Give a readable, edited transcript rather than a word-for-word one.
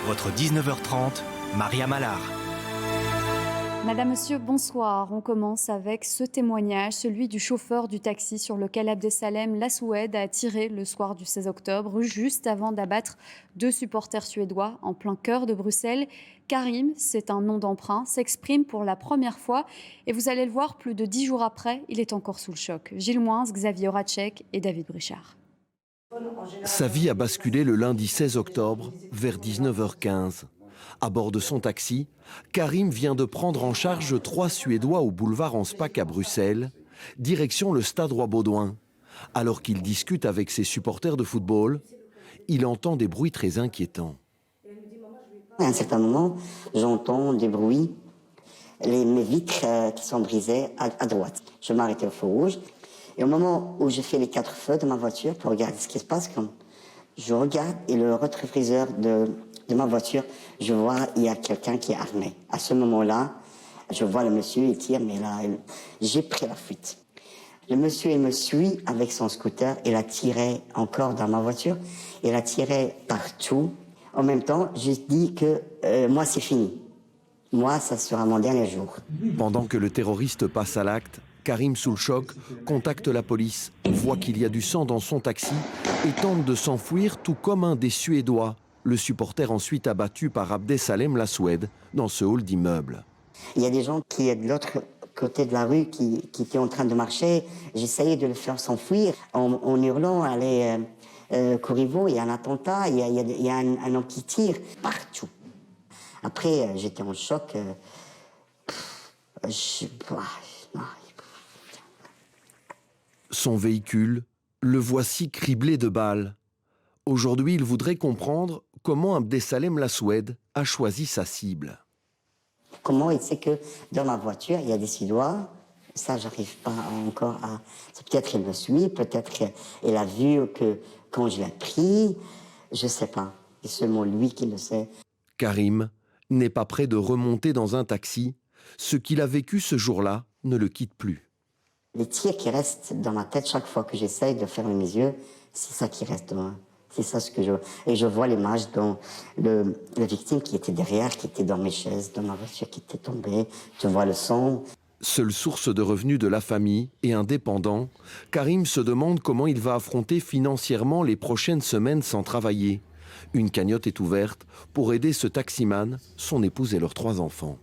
Votre 19h30, Maria Mallard. Madame, Monsieur, bonsoir. On commence avec ce témoignage, celui du chauffeur du taxi sur lequel Abdesalem Lasoued a tiré le soir du 16 octobre, juste avant d'abattre 2 supporters suédois en plein cœur de Bruxelles. Karim, c'est un nom d'emprunt, s'exprime pour la première fois et vous allez le voir, plus de 10 jours après, il est encore sous le choc. Gilles Moins, Xavier Horacek et David Brichard. Sa vie a basculé le lundi 16 octobre vers 19h15. À bord de son taxi, Karim vient de prendre en charge 3 Suédois au boulevard Anspach à Bruxelles, direction le stade Roi-Baudouin. Alors qu'il discute avec ses supporters de football, il entend des bruits très inquiétants. À un certain moment, j'entends des bruits, mes vitres qui sont brisées à droite. Je m'arrête au feu rouge. Et au moment où je fais les 4 feux de ma voiture pour regarder ce qui se passe, quand je regarde et le rétroviseur de ma voiture, je vois il y a quelqu'un qui est armé. À ce moment-là, je vois le monsieur, il tire, mais là, j'ai pris la fuite. Le monsieur, il me suit avec son scooter, il a tiré encore dans ma voiture, il a tiré partout. En même temps, je dis que moi, c'est fini. Moi, ça sera mon dernier jour. Pendant que le terroriste passe à l'acte, Karim, sous le choc, contacte la police, voit qu'il y a du sang dans son taxi et tente de s'enfuir, tout comme un des Suédois, le supporter ensuite abattu par Abdesalem Lasoued dans ce hall d'immeuble. Il y a des gens qui est de l'autre côté de la rue qui étaient en train de marcher. J'essayais de le faire s'enfuir en hurlant, allez, Corriveau, il y a un attentat, il y a un homme qui tire partout. Après, j'étais en choc. Son véhicule, le voici criblé de balles. Aujourd'hui, il voudrait comprendre comment Abdesalem Lasoued a choisi sa cible. Comment il sait que dans ma voiture, il y a des Suédois? Ça, j'arrive pas encore à... Peut-être qu'il me suit, peut-être qu'il a vu que quand je l'ai pris, je sais pas. C'est seulement lui qui le sait. Karim n'est pas prêt de remonter dans un taxi. Ce qu'il a vécu ce jour-là ne le quitte plus. Les tirs qui restent dans ma tête chaque fois que j'essaye de fermer mes yeux, c'est ça qui reste dans... C'est ça ce que je... Et je vois l'image de la victime qui était derrière, qui était dans mes chaises, dans ma voiture qui était tombée. Je vois le sang. Seule source de revenus de la famille et indépendant, Karim se demande comment il va affronter financièrement les prochaines semaines sans travailler. Une cagnotte est ouverte pour aider ce taximan, son épouse et leurs 3 enfants.